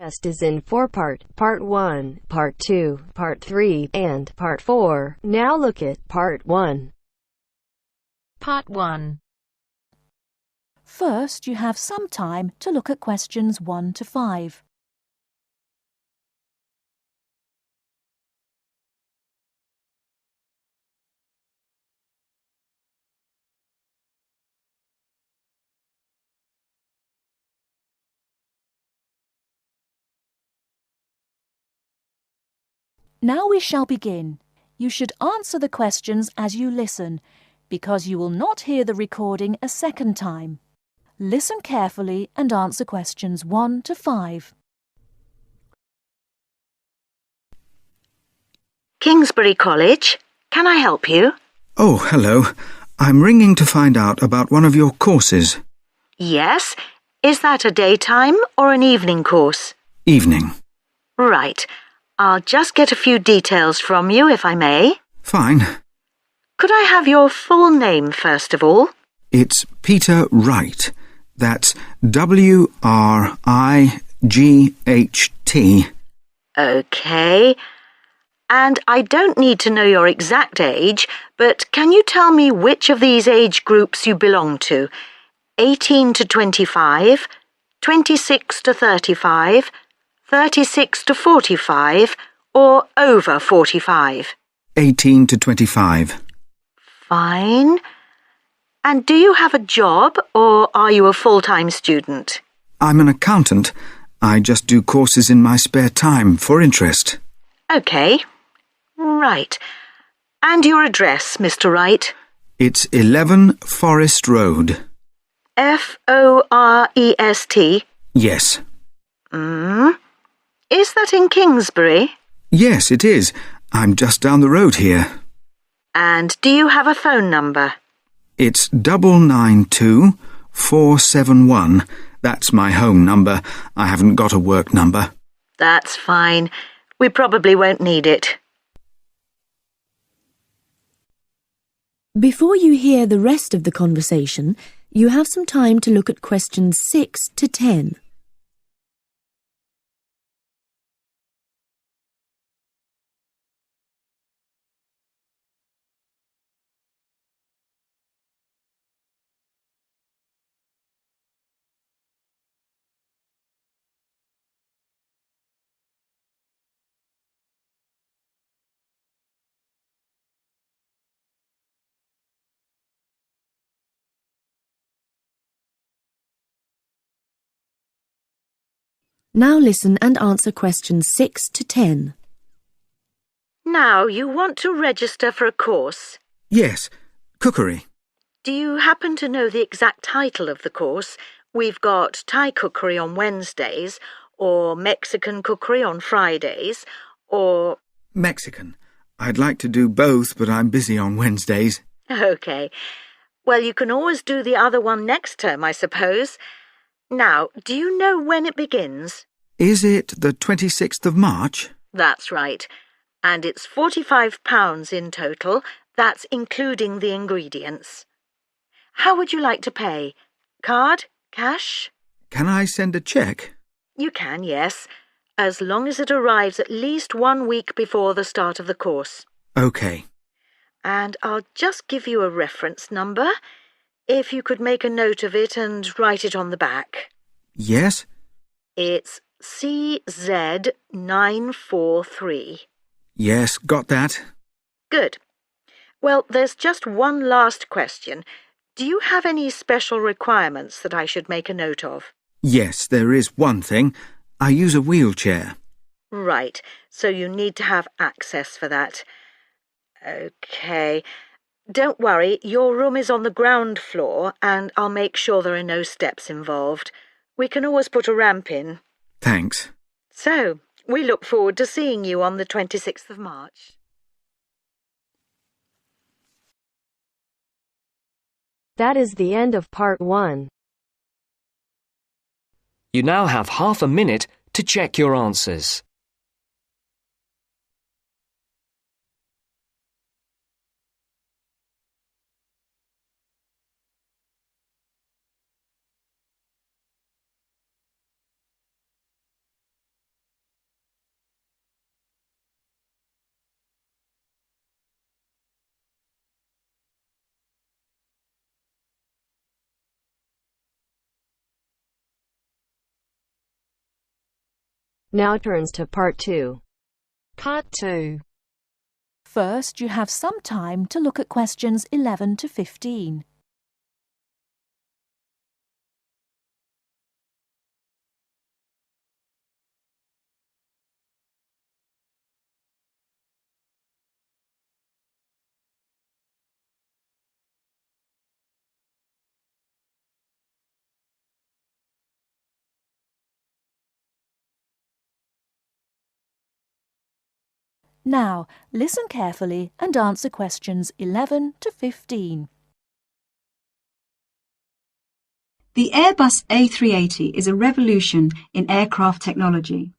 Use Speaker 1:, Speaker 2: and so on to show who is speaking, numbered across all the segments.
Speaker 1: test is in 4 parts: Part 1, Part 2, Part 3, and Part 4. Now look at Part 1.
Speaker 2: Part 1.
Speaker 3: First, you have some time to look at questions 1 to 5. Now we shall begin. You should answer the questions as you listen, because you will not hear the recording a second time. Listen carefully and answer questions 1 to 5.
Speaker 4: Kingsbury College, can I help you?
Speaker 5: Oh, hello. I'm ringing to find out about one of your courses.
Speaker 4: Yes. Is that a daytime or an evening course?
Speaker 5: Evening.
Speaker 4: Right. I'll just get a few details from you, if I may.
Speaker 5: Fine.
Speaker 4: Could I have your full name, first of all?
Speaker 5: It's Peter Wright. That's W-R-I-G-H-T.
Speaker 4: OK. And I don't need to know your exact age, but can you tell me which of these age groups you belong to? 18 to 25, 26 to 35, 36 to 45, or over 45?
Speaker 5: 18 to 25.
Speaker 4: Fine. And do you have a job, or are you a full-time student?
Speaker 5: I'm an accountant. I just do courses in my spare time for interest.
Speaker 4: OK. Right. And your address, Mr. Wright?
Speaker 5: It's 11 Forest Road.
Speaker 4: Forest?
Speaker 5: Yes.
Speaker 4: Is that in Kingsbury?
Speaker 5: Yes, it is. I'm just down the road here.
Speaker 4: And do you have a phone number?
Speaker 5: It's 992-471. That's my home number. I haven't got a work number.
Speaker 4: That's fine. We probably won't need it.
Speaker 3: Before you hear the rest of the conversation, you have some time to look at questions 6 to 10. Now listen and answer questions 6 to 10.
Speaker 4: Now, you want to register for a course.
Speaker 5: Yes, cookery.
Speaker 4: Do you happen to know the exact title of the course? We've got Thai cookery on Wednesdays, or Mexican cookery on Fridays, or...
Speaker 5: Mexican. I'd like to do both, but I'm busy on Wednesdays.
Speaker 4: OK. Well, you can always do the other one next term, I suppose. Now, do you know when it begins?
Speaker 5: Is it the 26th of March?
Speaker 4: That's right. And it's £45 in total. That's including the ingredients. How would you like to pay? Card? Cash?
Speaker 5: Can I send a cheque?
Speaker 4: You can, yes, as long as it arrives at least 1 week before the start of the course.
Speaker 5: OK.
Speaker 4: And I'll just give you a reference number, if you could make a note of it and write it on the back.
Speaker 5: Yes?
Speaker 4: It's CZ943.
Speaker 5: Yes, got that.
Speaker 4: Good. Well, there's just one last question. Do you have any special requirements that I should make a note of?
Speaker 5: Yes, there is one thing. I use a wheelchair.
Speaker 4: Right, so you need to have access for that. OK. Don't worry, your room is on the ground floor, and I'll make sure there are no steps involved. We can always put a ramp in.
Speaker 5: Thanks.
Speaker 4: So, we look forward to seeing you on the 26th of March.
Speaker 1: That is the end of Part 1.
Speaker 6: You now have half a minute to check your answers.
Speaker 1: Now turns to Part 2.
Speaker 2: Part 2.
Speaker 3: First, you have some time to look at questions 11 to 15. Now, listen carefully and answer questions 11 to 15.
Speaker 7: The Airbus A380 is a revolution in aircraft technology.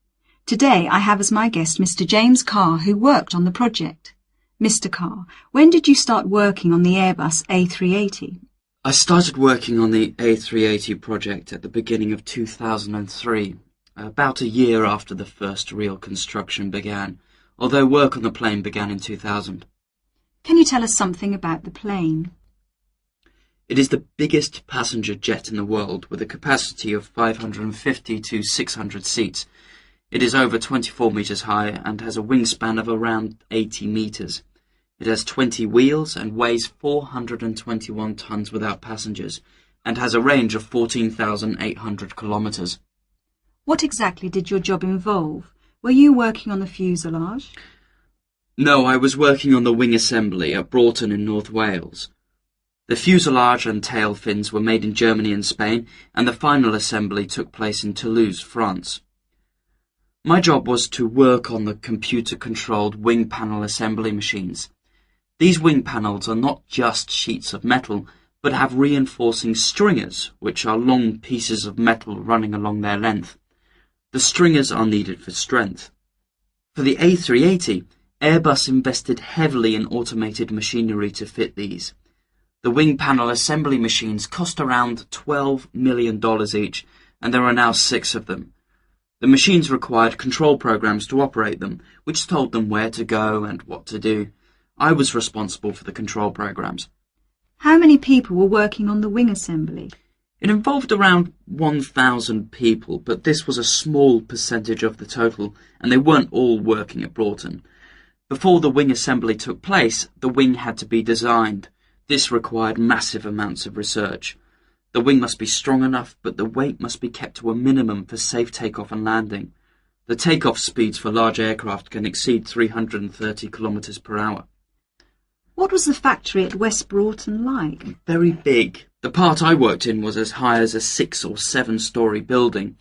Speaker 7: Today I have as my guest Mr. James Carr, who worked on the project. Mr. Carr, when did you start working on the Airbus A380?
Speaker 8: I started working on the A380 project at the beginning of 2003, about a year after the first real construction began, although work on the plane began in 2000.
Speaker 7: Can you tell us something about the plane?
Speaker 8: It is the biggest passenger jet in the world, with a capacity of 550 to 600 seats. It is over 24 metres high and has a wingspan of around 80 metres. It has 20 wheels and weighs 421 tonnes without passengers, and has a range of 14,800 kilometres.
Speaker 7: What exactly did your job involve? Were you working on the fuselage?
Speaker 8: No, I was working on the wing assembly at Broughton in North Wales. The fuselage and tail fins were made in Germany and Spain, and the final assembly took place in Toulouse, France. My job was to work on the computer-controlled wing panel assembly machines. These wing panels are not just sheets of metal, but have reinforcing stringers, which are long pieces of metal running along their length. The stringers are needed for strength. For the A380, Airbus invested heavily in automated machinery to fit these. The wing panel assembly machines cost around $12 million each, and there are now 6 of them. The machines required control programs to operate them, which told them where to go and what to do. I was responsible for the control programs.
Speaker 7: How many people were working on the wing assembly?
Speaker 8: It involved around 1,000 people, but this was a small percentage of the total, and they weren't all working at Broughton. Before the wing assembly took place, the wing had to be designed. This required massive amounts of research. The wing must be strong enough, but the weight must be kept to a minimum for safe takeoff and landing. The takeoff speeds for large aircraft can exceed 330 kilometers per hour.
Speaker 7: What was the factory at West Broughton like?
Speaker 8: Very big. The part I worked in was as high as a 6 or 7 story building.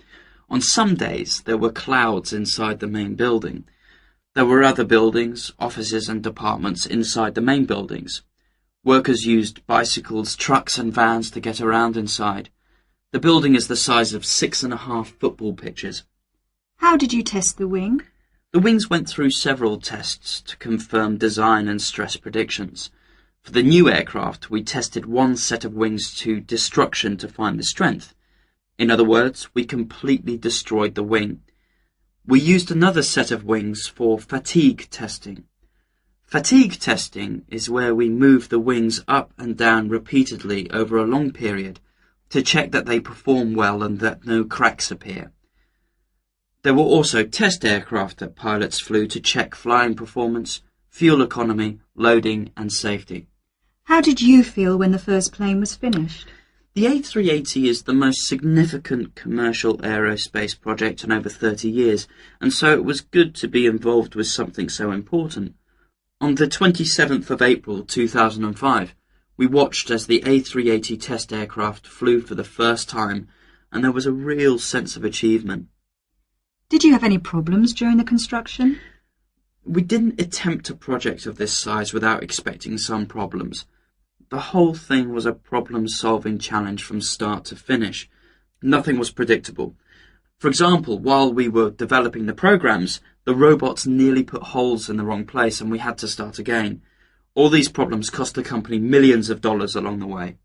Speaker 8: On some days there were clouds inside the main building. There were other buildings, offices and departments inside the main buildings. Workers used bicycles, trucks and vans to get around inside. The building is the size of 6.5 football pitches.
Speaker 7: How did you test the wing?
Speaker 8: The wings went through several tests to confirm design and stress predictions. For the new aircraft, we tested one set of wings to destruction to find the strength. In other words, we completely destroyed the wing. We used another set of wings for fatigue testing. Fatigue testing is where we move the wings up and down repeatedly over a long period to check that they perform well and that no cracks appear. There were also test aircraft that pilots flew to check flying performance, fuel economy, loading and safety.
Speaker 7: How did you feel when the first plane was finished?
Speaker 8: The A380 is the most significant commercial aerospace project in over 30 years, and so it was good to be involved with something so important. On the 27th of April 2005, we watched as the A380 test aircraft flew for the first time, and there was a real sense of achievement.
Speaker 7: Did you have any problems during the construction?
Speaker 8: We didn't attempt a project of this size without expecting some problems. The whole thing was a problem-solving challenge from start to finish. Nothing was predictable. For example, while we were developing the programs, the robots nearly put holes in the wrong place and we had to start again. All these problems cost the company millions of dollars along the way.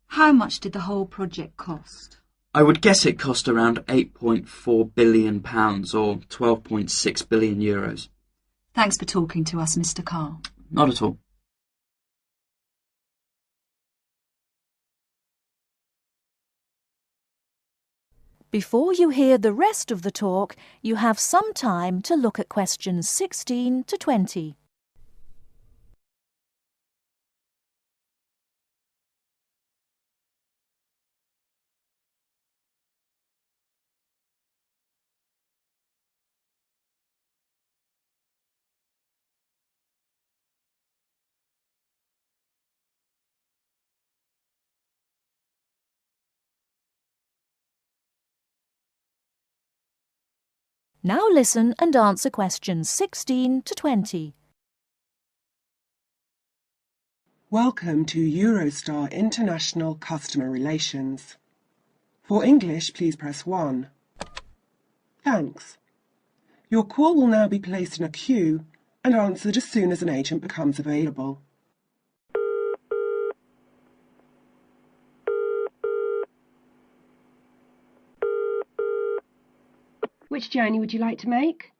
Speaker 7: How much did the whole project cost?
Speaker 8: I would guess it cost around £8.4 billion or 12.6 billion euros.
Speaker 7: Thanks for talking to us, Mr. Carr.
Speaker 8: Not at all.
Speaker 3: Before you hear the rest of the talk, you have some time to look at questions 16 to 20. Now listen and answer questions 16 to 20.
Speaker 9: Welcome to Eurostar International Customer Relations. For English, please press 1. Thanks. Your call will now be placed in a queue and answered as soon as an agent becomes available.
Speaker 10: Which journey would you like to make?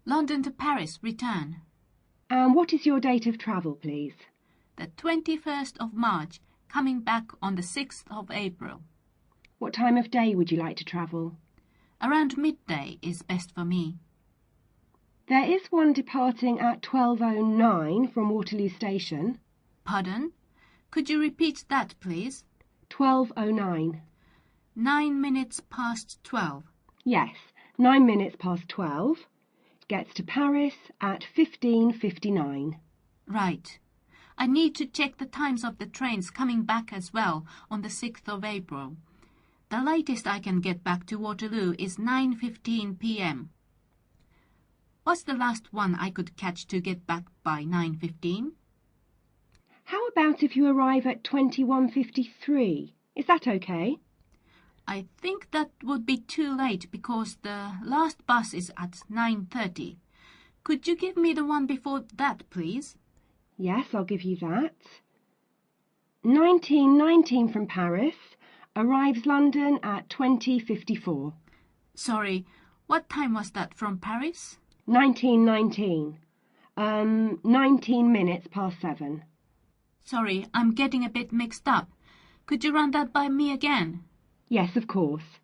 Speaker 11: London to Paris, return.
Speaker 10: And what is your date of travel, please?
Speaker 11: The 21st of March, coming back on the 6th of April.
Speaker 10: What time of day would you like to travel?
Speaker 11: Around midday is best for me.
Speaker 10: There is one departing at 12:09 from Waterloo Station.
Speaker 11: Pardon? Could you repeat that, please?
Speaker 10: 12:09.
Speaker 11: 9 minutes past 12.
Speaker 10: Yes, 9 minutes past 12. Gets to Paris at 15:59.
Speaker 11: Right. I need to check the times of the trains coming back as well on the 6th of April. The latest I can get back to Waterloo is 9:15 p.m. What's the last one I could catch to get back by 9:15?
Speaker 10: How about if you arrive at 21:53? Is that okay?
Speaker 11: I think that would be too late because the last bus is at 9:30. Could you give me the one before that, please?
Speaker 10: Yes, I'll give you that. 1919 from Paris arrives London at 20:54.
Speaker 11: Sorry, what time was that from Paris?
Speaker 10: 1919. 19 minutes past 7.
Speaker 11: Sorry, I'm getting a bit mixed up. Could you run that by me again?
Speaker 10: Yes, of course.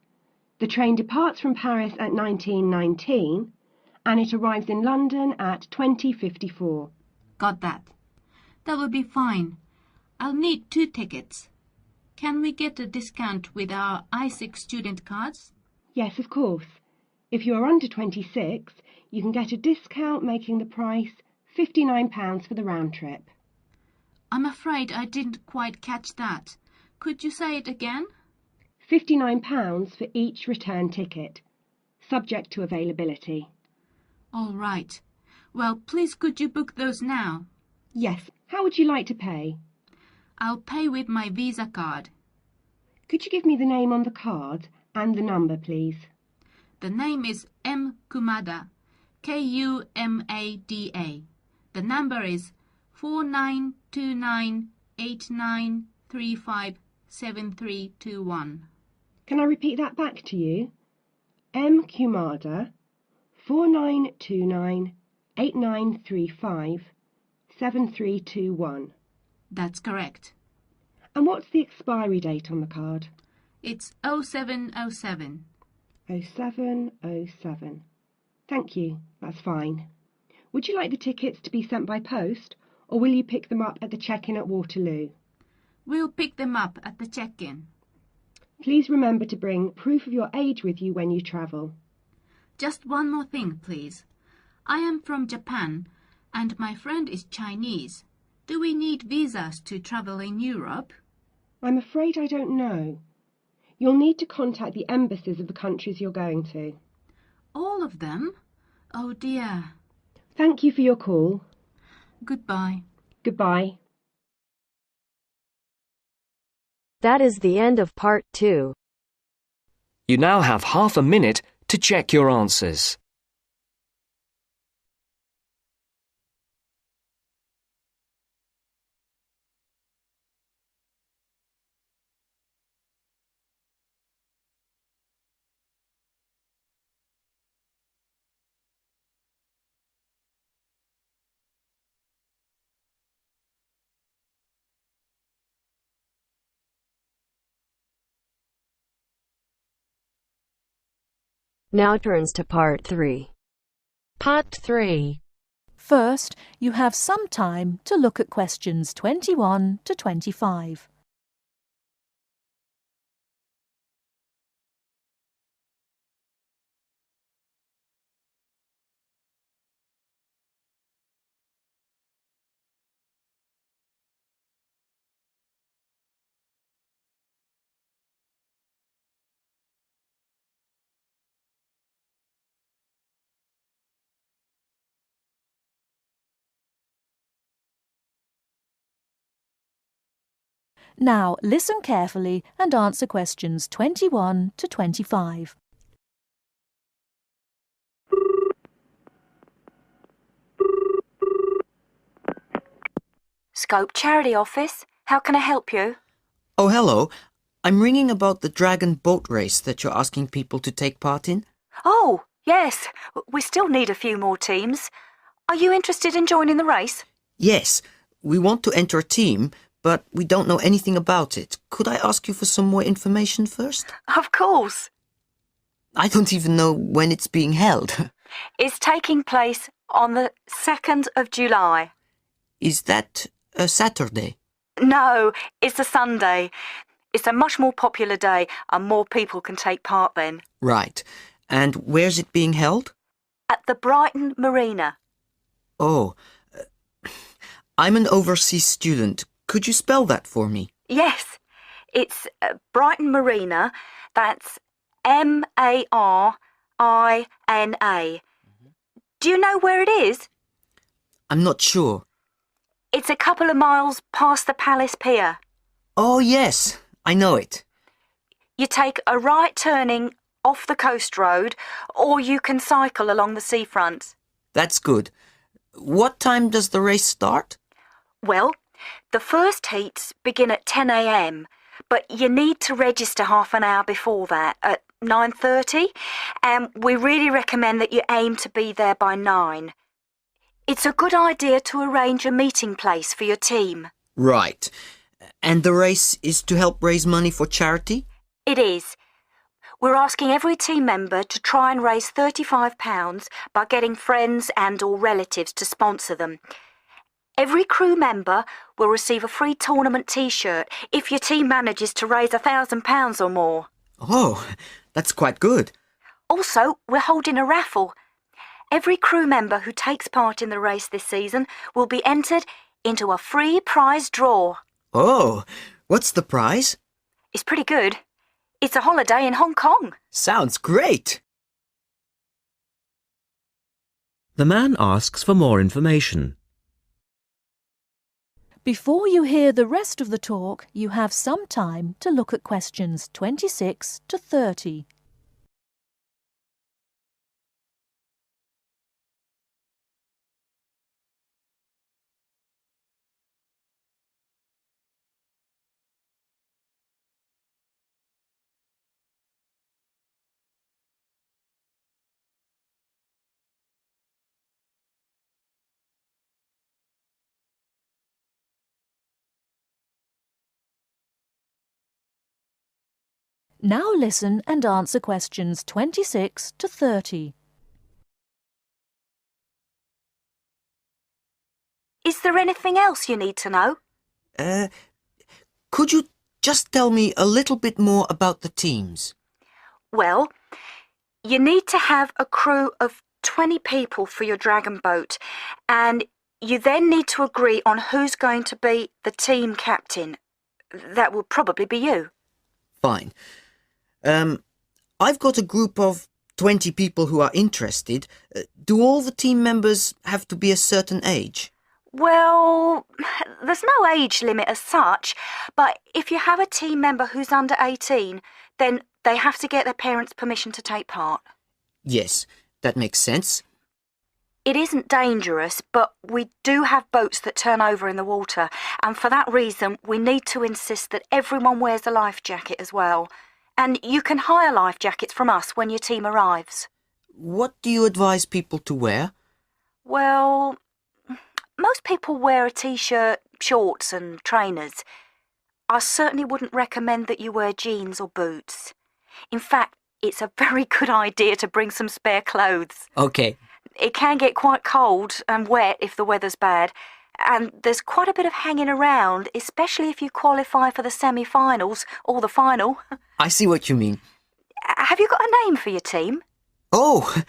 Speaker 10: The train departs from Paris at 1919 and it arrives in London at 20:54.
Speaker 11: Got that. That will be fine. I'll need 2 tickets. Can we get a discount with our I6 student cards?
Speaker 10: Yes, of course. If you are under 26, you can get a discount making the price £59 for the round trip.
Speaker 11: I'm afraid I didn't quite catch that. Could you say it again?
Speaker 10: £59 for each return ticket, subject to availability.
Speaker 11: All right. Well, please could you book those now?
Speaker 10: Yes. How would you like to pay?
Speaker 11: I'll pay with my Visa card.
Speaker 10: Could you give me the name on the card and the number, please?
Speaker 11: The name is M. Kumada, Kumada. The number is 492989357321.
Speaker 10: Can I repeat that back to you? M. Kumada, 492989357321.
Speaker 11: That's correct.
Speaker 10: And what's the expiry date on the card?
Speaker 11: It's 0707.
Speaker 10: 0707. Thank you, that's fine. Would you like the tickets to be sent by post, or will you pick them up at the check-in at Waterloo?
Speaker 11: We'll pick them up at the check-in.
Speaker 10: Please remember to bring proof of your age with you when you travel.
Speaker 11: Just one more thing, please. I am from Japan, and my friend is Chinese. Do we need visas to travel in Europe?
Speaker 10: I'm afraid I don't know. You'll need to contact the embassies of the countries you're going to.
Speaker 11: All of them? Oh dear.
Speaker 10: Thank you for your call.
Speaker 11: Goodbye.
Speaker 10: Goodbye.
Speaker 1: That is the end of part 2.
Speaker 6: You now have half a minute to check your answers.
Speaker 1: Now turns to Part 3.
Speaker 2: Part 3.
Speaker 3: First, you have some time to look at questions 21 to 25. Now listen carefully and answer questions 21 to 25.
Speaker 12: Scope Charity Office. How can I help you?
Speaker 13: Oh, hello. I'm ringing about the Dragon boat race that you're asking people to take part in.
Speaker 12: Oh, yes. We still need a few more teams. Are you interested in joining the race?
Speaker 13: Yes, we want to enter a team, but we don't know anything about it. Could I ask you for some more information first?
Speaker 12: Of course.
Speaker 13: I don't even know when it's being held.
Speaker 12: It's taking place on the 2nd of July.
Speaker 13: Is that a Saturday?
Speaker 12: No, it's a Sunday. It's a much more popular day and more people can take part then.
Speaker 13: Right. And where's it being held?
Speaker 12: At the Brighton Marina.
Speaker 13: Oh, I'm an overseas student. Could you spell that for me?
Speaker 12: Yes, it's Brighton Marina. That's Marina. Do you know where it is?
Speaker 13: I'm not sure.
Speaker 12: It's a couple of miles past the Palace Pier.
Speaker 13: Oh, yes, I know it.
Speaker 12: You take a right turning off the coast road, or you can cycle along the seafront.
Speaker 13: That's good. What time does the race start?
Speaker 12: Well, the first heats begin at 10 a.m, but you need to register half an hour before that, at 9:30, and we really recommend that you aim to be there by 9. It's a good idea to arrange a meeting place for your team.
Speaker 13: Right. And the race is to help raise money for charity?
Speaker 12: It is. We're asking every team member to try and raise £35 by getting friends and/or relatives to sponsor them. Every crew member will receive a free tournament T-shirt if your team manages to raise £1,000 or more.
Speaker 13: Oh, that's quite good.
Speaker 12: Also, we're holding a raffle. Every crew member who takes part in the race this season will be entered into a free prize draw.
Speaker 13: Oh, what's the prize?
Speaker 12: It's pretty good. It's a holiday in Hong Kong.
Speaker 13: Sounds great.
Speaker 14: The man asks for more information.
Speaker 3: Before you hear the rest of the talk, you have some time to look at questions 26 to 30. Now listen and answer questions 26 to 30.
Speaker 12: Is there anything else you need to know?
Speaker 13: Could you just tell me a little bit more about the teams?
Speaker 12: Well, you need to have a crew of 20 people for your Dragon boat, and you then need to agree on who's going to be the team captain. That will probably be you.
Speaker 13: Fine. I've got a group of 20 people who are interested. Do all the team members have to be a certain age?
Speaker 12: Well, there's no age limit as such, but if you have a team member who's under 18, then they have to get their parents' permission to take part.
Speaker 13: Yes, that makes sense.
Speaker 12: It isn't dangerous, but we do have boats that turn over in the water, and for that reason we need to insist that everyone wears a life jacket as well. And you can hire life jackets from us when your team arrives.
Speaker 13: What do you advise people to wear?
Speaker 12: Well, most people wear a T-shirt, shorts and trainers. I certainly wouldn't recommend that you wear jeans or boots. In fact, it's a very good idea to bring some spare clothes.
Speaker 13: Okay.
Speaker 12: It can get quite cold and wet if the weather's bad, and there's quite a bit of hanging around, especially if you qualify for the semi-finals or the final.
Speaker 13: I see what you mean.
Speaker 12: Have you got a name for your team?
Speaker 13: Oh,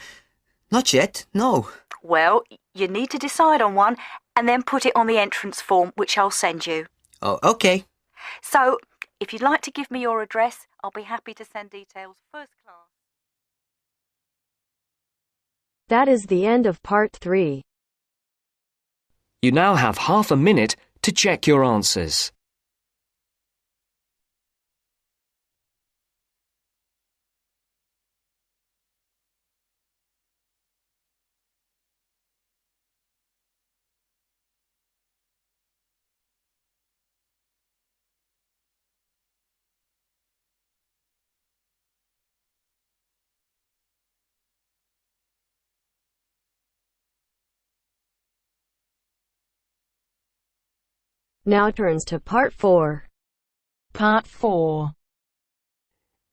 Speaker 13: not yet, no.
Speaker 12: Well, you need to decide on one and then put it on the entrance form, which I'll send you.
Speaker 13: Oh, okay.
Speaker 12: So, if you'd like to give me your address, I'll be happy to send details first class.
Speaker 1: That is the end of part 3.
Speaker 6: You now have half a minute to check your answers.
Speaker 1: Now turns to part 4.
Speaker 2: Part 4.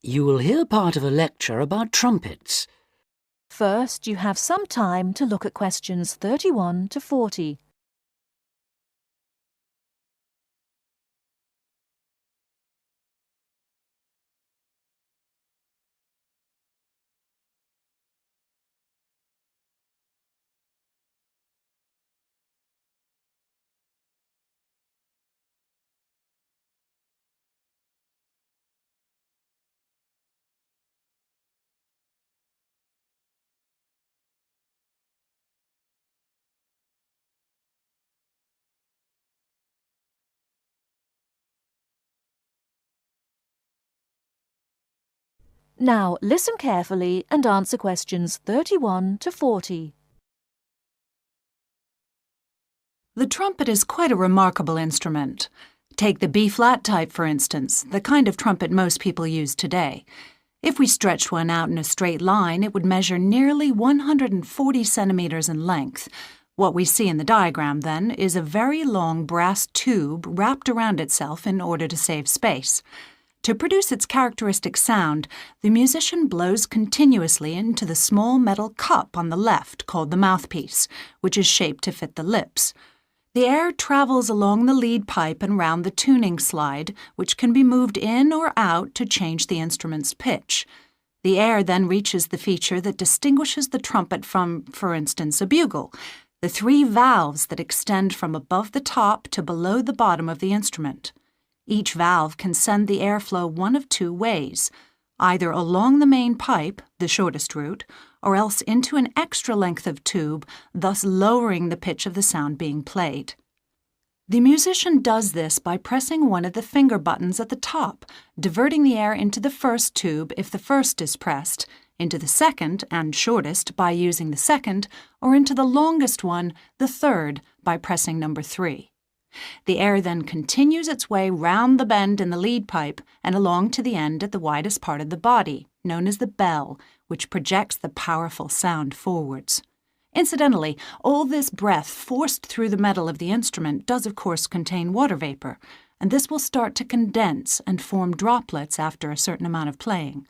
Speaker 15: You will hear part of a lecture about trumpets.
Speaker 3: First, you have some time to look at questions 31 to 40. Now, listen carefully and answer questions 31 to 40.
Speaker 16: The trumpet is quite a remarkable instrument. Take the B-flat type, for instance, the kind of trumpet most people use today. If we stretched one out in a straight line, it would measure nearly 140 centimeters in length. What we see in the diagram, then, is a very long brass tube wrapped around itself in order to save space. To produce its characteristic sound, the musician blows continuously into the small metal cup on the left called the mouthpiece, which is shaped to fit the lips. The air travels along the lead pipe and round the tuning slide, which can be moved in or out to change the instrument's pitch. The air then reaches the feature that distinguishes the trumpet from, for instance, a bugle, the 3 valves that extend from above the top to below the bottom of the instrument. Each valve can send the airflow one of 2 ways, either along the main pipe, the shortest route, or else into an extra length of tube, thus lowering the pitch of the sound being played. The musician does this by pressing one of the finger buttons at the top, diverting the air into the first tube if the first is pressed, into the second and shortest by using the second, or into the longest one, the third, by pressing number 3. The air then continues its way round the bend in the lead pipe and along to the end at the widest part of the body, known as the bell, which projects the powerful sound forwards. Incidentally, all this breath forced through the metal of the instrument does of course contain water vapor, and this will start to condense and form droplets after a certain amount of playing.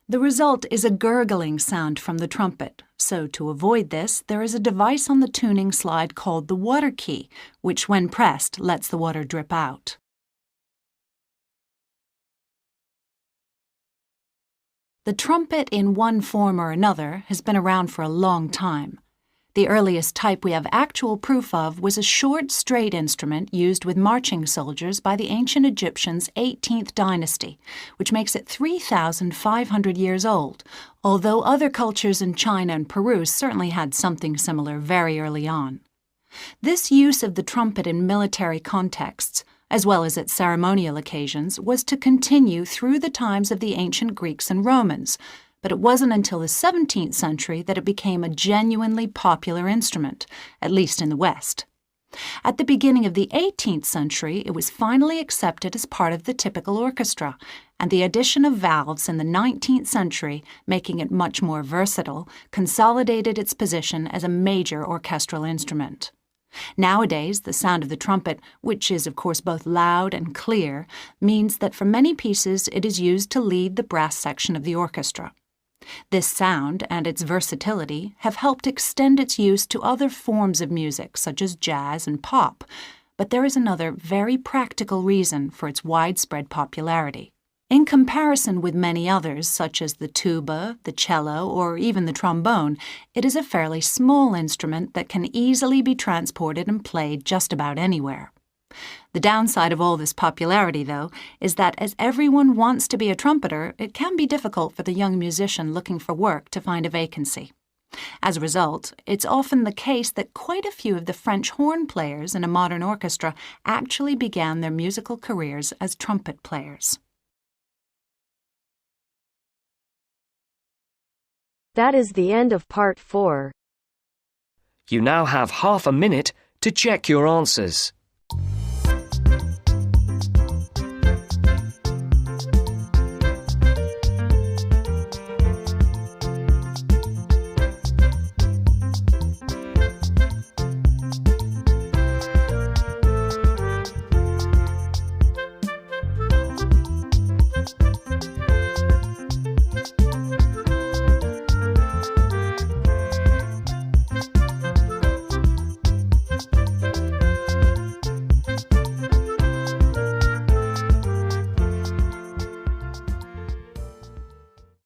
Speaker 16: The result is a gurgling sound from the trumpet, so to avoid this, there is a device on the tuning slide called the water key, which when pressed lets the water drip out. The trumpet in one form or another has been around for a long time. The earliest type we have actual proof of was a short, straight instrument used with marching soldiers by the ancient Egyptians' 18th dynasty, which makes it 3,500 years old, although other cultures in China and Peru certainly had something similar very early on. This use of the trumpet in military contexts, as well as at ceremonial occasions, was to continue through the times of the ancient Greeks and Romans, but it wasn't until the 17th century that it became a genuinely popular instrument, at least in the West. At the beginning of the 18th century, it was finally accepted as part of the typical orchestra, and the addition of valves in the 19th century, making it much more versatile, consolidated its position as a major orchestral instrument. Nowadays, the sound of the trumpet, which is of course both loud and clear, means that for many pieces it is used to lead the brass section of the orchestra. This sound and its versatility have helped extend its use to other forms of music such as jazz and pop, but there is another very practical reason for its widespread popularity. In comparison with many others, such as the tuba, the cello, or even the trombone, it is a fairly small instrument that can easily be transported and played just about anywhere. The downside of all this popularity, though, is that as everyone wants to be a trumpeter, it can be difficult for the young musician looking for work to find a vacancy. As a result, it's often the case that quite a few of the French horn players in a modern orchestra actually began their musical careers as trumpet players.
Speaker 1: That is the end of part 4.
Speaker 6: You now have half a minute to check your answers.